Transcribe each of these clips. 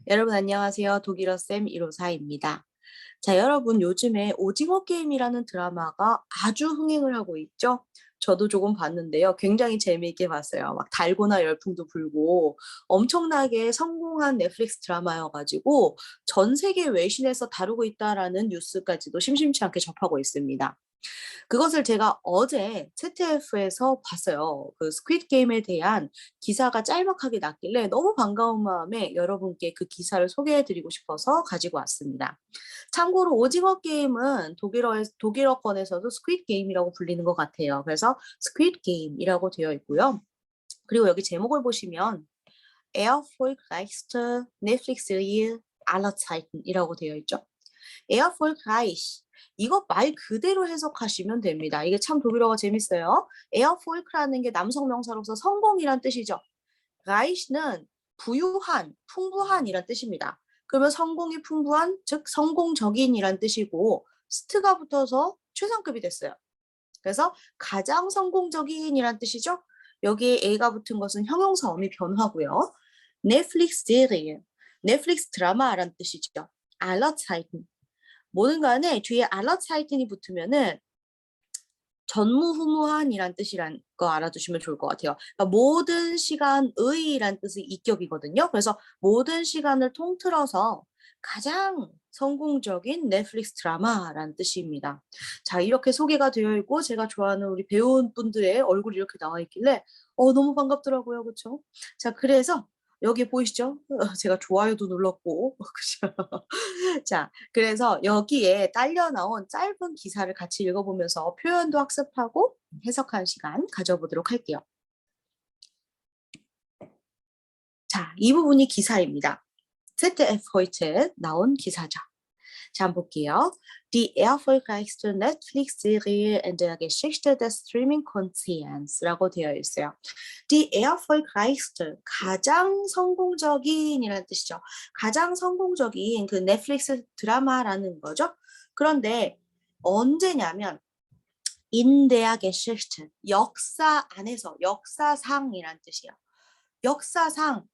여러분 안녕하세요. 독일어쌤 154입니다. 자, 여러분 요즘에 오징어 게임이라는 드라마가 아주 흥행을 하고 있죠? 저도 조금 봤는데요. 굉장히 재미있게 봤어요. 막 달고나 열풍도 불고 엄청나게 성공한 넷플릭스 드라마여가지고 전 세계 외신에서 다루고 있다라는 뉴스까지도 심심치 않게 접하고 있습니다. 그것을 제가 어제 ZDF에서 봤어요. 그 스퀴드 게임에 대한 기사가 짤막하게 났길래 너무 반가운 마음에 여러분께 그 기사를 소개해드리고 싶어서 가지고 왔습니다. 참고로 오징어 게임은 독일어권에서도 스퀴드 게임이라고 불리는 것 같아요. 그래서 스퀴드 게임이라고 되어 있고요. 그리고 여기 제목을 보시면 Erfolgreichste Netflix-Serie aller Zeiten이라고 되어 있죠. Erfolgreich 이거 말 그대로 해석하시면 됩니다. 이게 참 독일어가 재밌어요. Erfolg라는 게 남성 명사로서 성공이란 뜻이죠. Reich는 부유한, 풍부한이란 뜻입니다. 그러면 성공이 풍부한, 즉 성공적인이란 뜻이고 스트가 붙어서 최상급이 됐어요. 그래서 가장 성공적인이란 뜻이죠. 여기에 A가 붙은 것은 형용사 어미 변화고요. 넷플릭스 세rie, 넷플릭스 드라마란 뜻이죠. aller Zeiten. 뭐든 간에 뒤에 aller Zeiten이 붙으면은 전무후무한이란 뜻이란 거 알아두시면 좋을 것 같아요. 그러니까 모든 시간의란 뜻의 이격이거든요. 그래서 모든 시간을 통틀어서 가장 성공적인 넷플릭스 드라마라는 뜻입니다. 자, 이렇게 소개가 되어 있고 제가 좋아하는 우리 배우분들의 얼굴이 이렇게 나와 있길래 너무 반갑더라고요. 그렇죠? 자, 그래서 여기 보이시죠? 제가 좋아요도 눌렀고 그죠? 자, 그래서 여기에 딸려 나온 짧은 기사를 같이 읽어보면서 표현도 학습하고 해석하는 시간 가져보도록 할게요. 자, 이 부분이 기사입니다. ZDF heute 나온 기사죠. 자, 한번 볼게요. Die erfolgreichste Netflix-Serie in der Geschichte des Streaming-Konzerns라고 되어 있어요. Die erfolgreichste, 가장 성공적인이라는 뜻이죠. 가장 성공적인 그 넷플릭스 드라마라는 거죠. 그런데 언제냐면 in der Geschichte, 역사 안에서, 역사상이란 뜻이에요. 역사상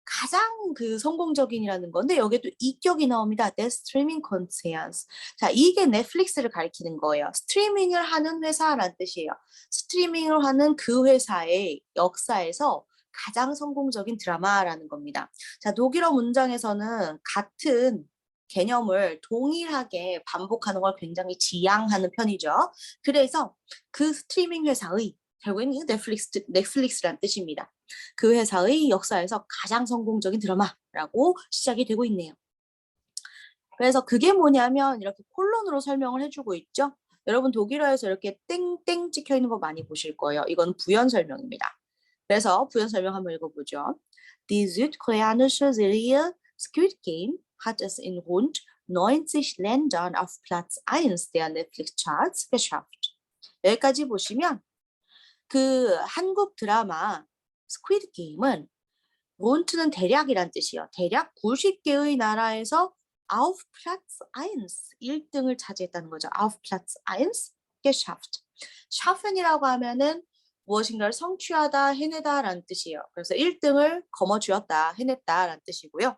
가장 그 성공적인이라는 건데 여기에 또 이격이 나옵니다. des Streaming-Konzerns. 자, 이게 넷플릭스를 가리키는 거예요. 스트리밍을 하는 회사라는 뜻이에요. 스트리밍을 하는 그 회사의 역사에서 가장 성공적인 드라마라는 겁니다. 자, 독일어 문장에서는 같은 개념을 동일하게 반복하는 걸 굉장히 지향하는 편이죠. 그래서 그 스트리밍 회사의 결국에는 넷플릭스란 뜻입니다. 그 회사의 역사에서 가장 성공적인 드라마라고 시작이 되고 있네요. 그래서 그게 뭐냐면 이렇게 콜론으로 설명을 해주고 있죠. 여러분 독일어에서 이렇게 땡땡 찍혀 있는 거 많이 보실 거예요. 이건 부연 설명입니다. 그래서 부연 설명 한번 읽어보죠. Die südkoreanische Serie Squid Game hat es in rund 90 Ländern auf Platz 1 der Netflix Charts geschafft. 여기까지 보시면 그 한국 드라마 스퀴드 게임은 론트는 대략이란 뜻이에요. 대략 90개의 나라에서 auf Platz 1, 1등을 차지했다는 거죠. auf Platz 1 geschafft. schaffen이라고 하면은 무엇인가를 성취하다, 해내다라는 뜻이에요. 그래서 1등을 거머쥐었다, 해냈다라는 뜻이고요.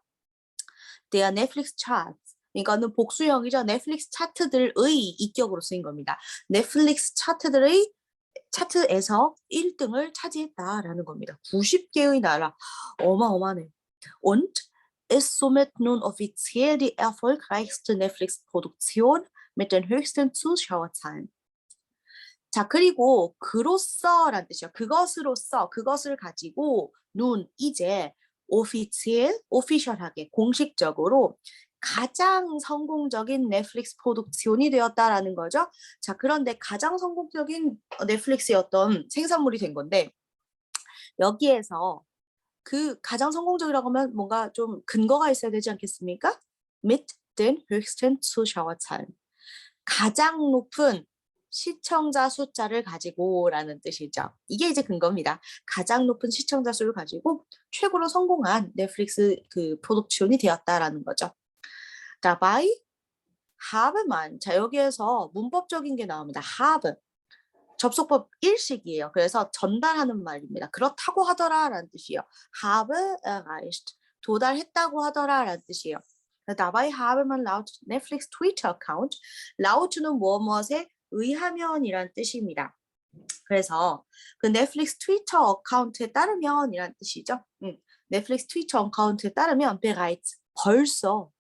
der Netflix Charts. 이거는 복수형이죠. 넷플릭스 차트들의 이격으로 쓰인 겁니다. 넷플릭스 차트들의 차트에서 1등을 차지했다라는 겁니다. 90개의 나라. 어마어마하네. Und ist somit nun offiziell die erfolgreichste Netflix-Produktion mit den höchsten Zuschauerzahlen. 자, 그리고 그로써란 뜻이요. 그것으로써, 그것을 가지고 nun 이제 official, 오피셜하게, 공식적으로 가장 성공적인 넷플릭스 프로덕션이 되었다라는 거죠. 자, 그런데 가장 성공적인 넷플릭스의 어떤 생산물이 된 건데 여기에서 그 가장 성공적이라고 하면 뭔가 좀 근거가 있어야 되지 않겠습니까? Mit den höchsten Zuschauerzahlen. 가장 높은 시청자 숫자를 가지고라는 뜻이죠. 이게 이제 근거입니다. 가장 높은 시청자 수를 가지고 최고로 성공한 넷플릭스 그 프로덕션이 되었다라는 거죠. dabei habe man. 자, 여기에서 문법적인 게 나옵니다. have. 접속법 일식이에요. 그래서 전달하는 말입니다. 그렇다고 하더라라는 뜻이에요. habe erreicht. 도달했다고 하더라라는 뜻이에요. dabei habe man laut Netflix Twitter Account, laut는 무엇무엇에 의하면이란 뜻입니다. 그래서 그 넷플릭스 트위터 어카운트에 따르면이란 뜻이죠. 넷플릭스 트위터 어카운트에 따르면 bereits 벌써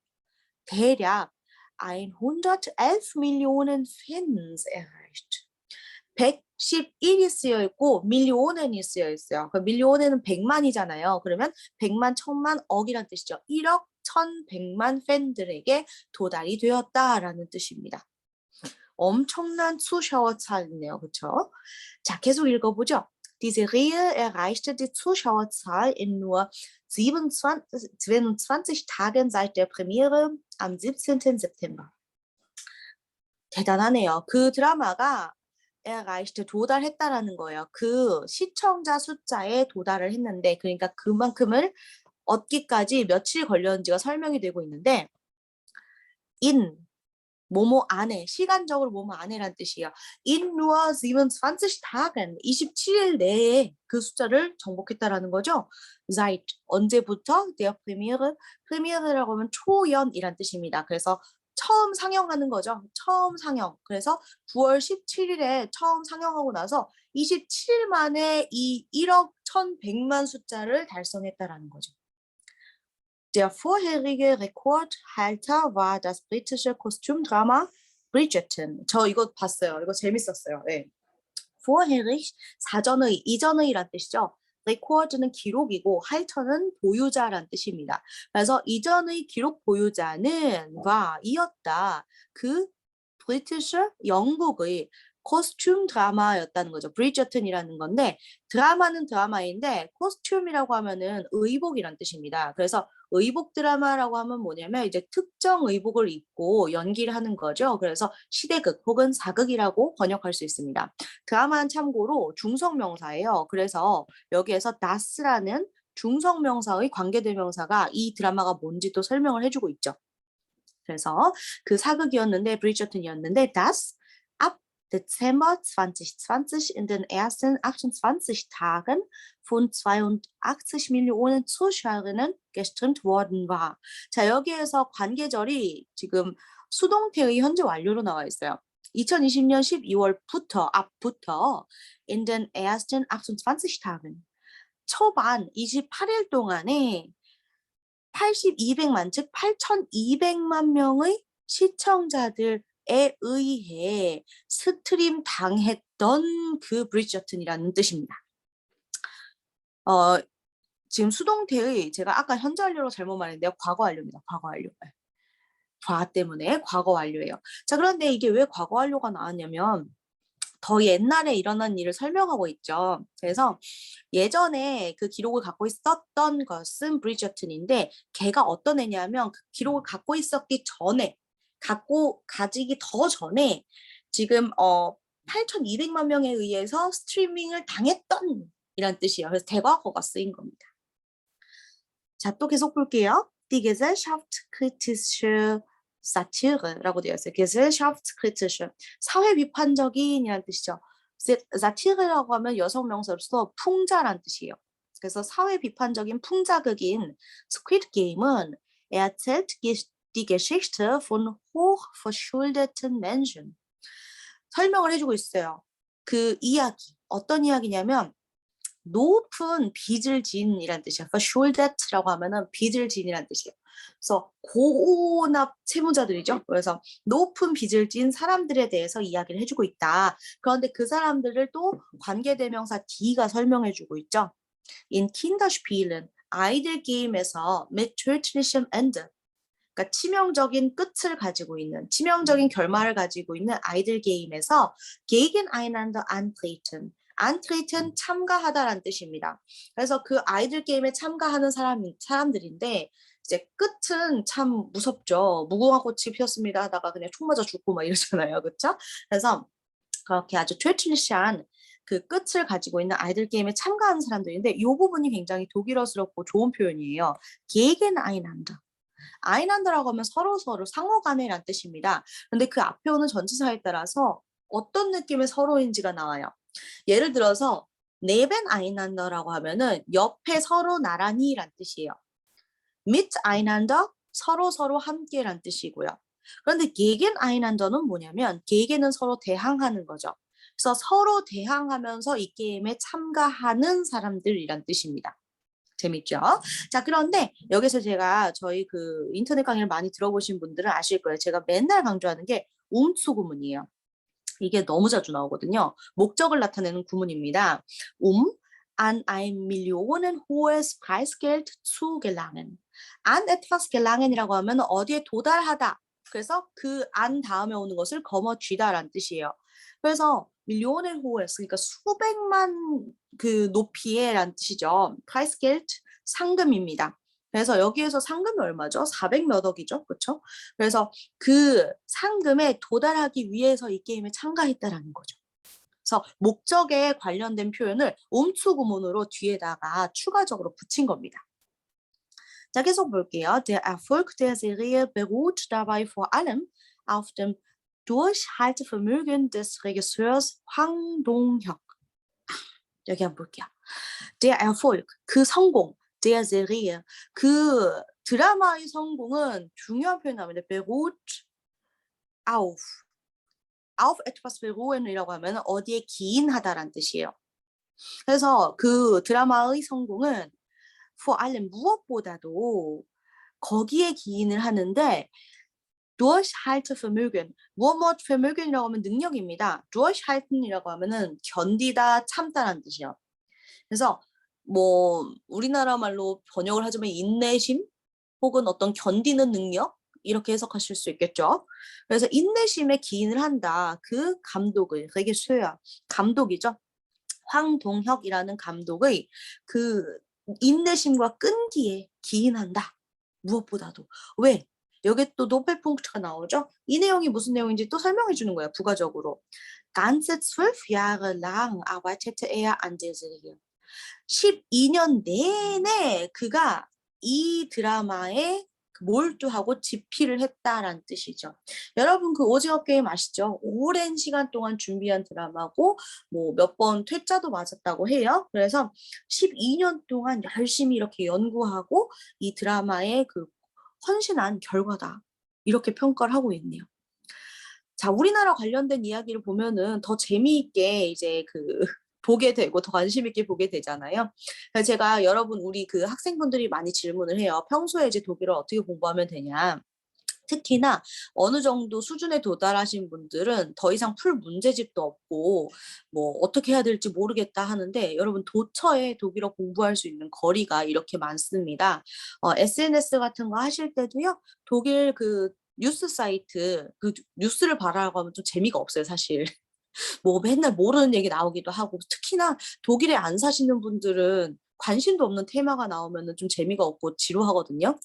대략 111 Millionen Fans erreicht. 111이 쓰여 있고 밀리오넨이 쓰여 있어요. 그 밀리오넨은 100만이잖아요. 그러면 100만, 1000만, 억이란 뜻이죠. 1억 1100만 팬들에게 도달이 되었다라는 뜻입니다. 엄청난 Zuschauerzahl이네요. 그렇죠? 자, 계속 읽어보죠. Die Serie erreichte die Zuschauerzahl in nur 22 Tagen seit der Premiere am 17. September. 대단하네요. 그 드라마가 erreichte 도달했다라는 거예요. 그 시청자 숫자에 도달을 했는데, 그러니까 그만큼을 얻기까지 며칠 걸렸는지가 설명이 되고 있는데, in 뭐뭐 안에, 시간적으로 뭐뭐 안에란 뜻이에요. in nur 27 Tagen, 27일 내에 그 숫자를 정복했다라는 거죠. seit, 언제부터? der Premiere, 프리미어라고 하면 초연이란 뜻입니다. 그래서 처음 상영하는 거죠. 처음 상영. 그래서 9월 17일에 처음 상영하고 나서 27일 만에 이 1억 1100만 숫자를 달성했다라는 거죠. Der vorherige Rekordhalter war das britische Kostümdrama Bridgerton. 저 이거 봤어요. 이거 재밌었어요. 네. vorherig, 사전의, 이전의란 뜻이죠. record는 기록이고 halter는 보유자란 뜻입니다. 그래서 이전의 기록 보유자는 이었다. 그 브리티시 영국의 코스튬 드라마였다는 거죠. 브리저튼이라는 건데 드라마는 드라마인데 코스튬이라고 하면은 의복이란 뜻입니다. 그래서 의복 드라마라고 하면 뭐냐면 이제 특정 의복을 입고 연기를 하는 거죠. 그래서 시대극 혹은 사극이라고 번역할 수 있습니다. 드라마는 참고로 중성명사예요. 그래서 여기에서 das라는 중성명사의 관계대명사가 이 드라마가 뭔지 또 설명을 해주고 있죠. 그래서 그 사극이었는데 브리저튼이었는데 das ab Dezember 2020 in den ersten 28 Tagen von 82 Millionen Zuschauerinnen gestreamt worden war. 자, 여기에서 관계절이 지금 수동태의 현재 완료로 나와 있어요. 2020년 12월부터 앞부터 in den ersten 28 Tagen 초반 28일 동안에 8200만, 즉 8200만 명의 시청자들에 의해 스트림 당했던 그 브리저튼이라는 뜻입니다. 지금 수동태의 제가 아까 현재 완료로 잘못 말했는데요. 과거 완료입니다. 과거 완료. 과 때문에 과거 완료예요. 자, 그런데 이게 왜 과거 완료가 나왔냐면 더 옛날에 일어난 일을 설명하고 있죠. 그래서 예전에 그 기록을 갖고 있었던 것은 브리저튼인데 걔가 어떤 애냐면 그 기록을 갖고 있었기 전에 가지기 더 전에 지금 8,200만 명에 의해서 스트리밍을 당했던 이란 뜻이에요. 그래서 대과거가 쓰인 겁니다. 자, 또 계속 볼게요. Die gesellschaftskritische Satire라고 되어 있어요. gesellschaftskritische, 사회 비판적인이라는 뜻이죠. 사티르라고 하면 여성 명사로서 풍자란 뜻이에요. 그래서 사회 비판적인 풍자극인 Squid Game은 erzählt die Geschichte von hochverschuldeten Menschen. 설명을 해주고 있어요. 그 이야기, 어떤 이야기냐면 높은 빚을 진이란 뜻이에요. verschuldet라고 하면은 빚을 진이란 뜻이에요. 그래서 고납 채무자들이죠. 그래서 높은 빚을 진 사람들에 대해서 이야기를 해주고 있다. 그런데 그 사람들을 또 관계대명사 D가 설명해주고 있죠. In Kinderspielen, 아이들 게임에서 mit tödlichem Ende, 그러니까 치명적인 끝을 가지고 있는, 치명적인 결말을 가지고 있는 아이들 게임에서 gegeneinander antreten, 안트레이튼 참가하다라는 뜻입니다. 그래서 그 아이들 게임에 참가하는 사람들인데 이제 끝은 참 무섭죠. 무궁화 꽃이 피었습니다 하다가 그냥 총 맞아 죽고 막 이러잖아요. 그렇죠? 그래서 그렇게 아주 트위틀리시한 그 끝을 가지고 있는 아이들 게임에 참가하는 사람들인데 이 부분이 굉장히 독일어스럽고 좋은 표현이에요. gegeneinander. 아이난드라고 하면 서로 상호간에란 뜻입니다. 근데 그 앞에 오는 전치사에 따라서 어떤 느낌의 서로인지가 나와요. 예를 들어서 nebeneinander 하면은 옆에 서로 나란히란 뜻이에요. miteinander 서로 함께란 뜻이고요. 그런데 gegeneinander는 뭐냐면 gegen은 서로 대항하는 거죠. 그래서 서로 대항하면서 이 게임에 참가하는 사람들이란 뜻입니다. 재밌죠? 자, 그런데 여기서 제가 저희 그 인터넷 강의를 많이 들어보신 분들은 아실 거예요. 제가 맨날 강조하는 게 umzu구문이에요. 이게 너무 자주 나오거든요. 목적을 나타내는 구문입니다. an ein Millionen hohes Preisgeld zu gelangen. an etwas gelangen이라고 하면 어디에 도달하다. 그래서 그 an 다음에 오는 것을 거머쥐다라는 뜻이에요. 그래서 Millionen hohes 그러니까 수백만 그 높이에라는 뜻이죠. Preisgeld 상금입니다. 그래서 여기에서 상금이 얼마죠? 400 몇 억이죠. 그렇죠? 그래서 그 상금에 도달하기 위해서 이 게임에 참가했다라는 거죠. 그래서 목적에 관련된 표현을 umzu구문으로 뒤에다가 추가적으로 붙인 겁니다. 자, 계속 볼게요. Der Erfolg der Serie beruht dabei vor allem auf dem Durchhaltevermögen des Regisseurs Hwang Dong-hyuk. 여기 한번 볼게요. Der Erfolg, 그 성공, der Serie, 그 드라마의 성공은 중요한 표현입니다. beruht auf etwas beruhen이라고 하면 어디에 기인하다라는 뜻이에요. 그래서 그 드라마의 성공은 vor allem 무엇보다도 거기에 기인을 하는데 Durchhaltevermögen, 무엇 vermögen이라고 하면 능력입니다. Durchhalten이라고 하면은 견디다, 참다라는 뜻이에요. 그래서 뭐 우리나라 말로 번역을 하자면 인내심 혹은 어떤 견디는 능력 이렇게 해석하실 수 있겠죠. 그래서 인내심에 기인을 한다. 그 감독의 regisseur, 감독이죠. 황동혁이라는 감독의 그 인내심과 끈기에 기인한다. 무엇보다도. 왜? 여기 또 노벨punk트가 나오죠. 이 내용이 무슨 내용인지 또 설명해 주는 거야. 부가적으로. Ganze 12 Jahre lang arbeitete er an der Serie. 12년 내내 그가 이 드라마에 몰두하고 집필을 했다라는 뜻이죠. 여러분 그 오징어 게임 아시죠? 오랜 시간 동안 준비한 드라마고 뭐 몇 번 퇴짜도 맞았다고 해요. 그래서 12년 동안 열심히 이렇게 연구하고 이 드라마에 그 헌신한 결과다. 이렇게 평가를 하고 있네요. 자, 우리나라 관련된 이야기를 보면은 더 재미있게 이제 그 보게 되고 더 관심 있게 보게 되잖아요. 그래서 제가 여러분 우리 그 학생분들이 많이 질문을 해요. 평소에 이제 독일어 어떻게 공부하면 되냐? 특히나 어느 정도 수준에 도달하신 분들은 더 이상 풀 문제집도 없고 뭐 어떻게 해야 될지 모르겠다 하는데 여러분 도처에 독일어 공부할 수 있는 거리가 이렇게 많습니다. SNS 같은 거 하실 때도요. 독일 그 뉴스 사이트 그 뉴스를 봐라고 하면 좀 재미가 없어요, 사실. 뭐 맨날 모르는 얘기 나오기도 하고 특히나 독일에 안 사시는 분들은 관심도 없는 테마가 나오면은 좀 재미가 없고 지루하거든요.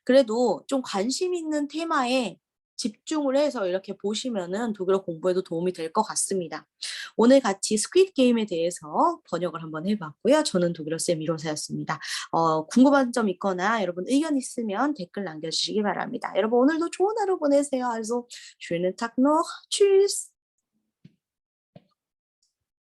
그래도 좀 관심 있는 테마에 집중을 해서 이렇게 보시면은 독일어 공부에도 도움이 될 것 같습니다. 오늘 같이 스퀴드 게임에 대해서 번역을 한번 해봤고요. 저는 독일어 쌤 이로사였습니다. 궁금한 점 있거나 여러분 의견 있으면 댓글 남겨주시기 바랍니다. 여러분 오늘도 좋은 하루 보내세요. Also schönen Tag noch. Tschüss.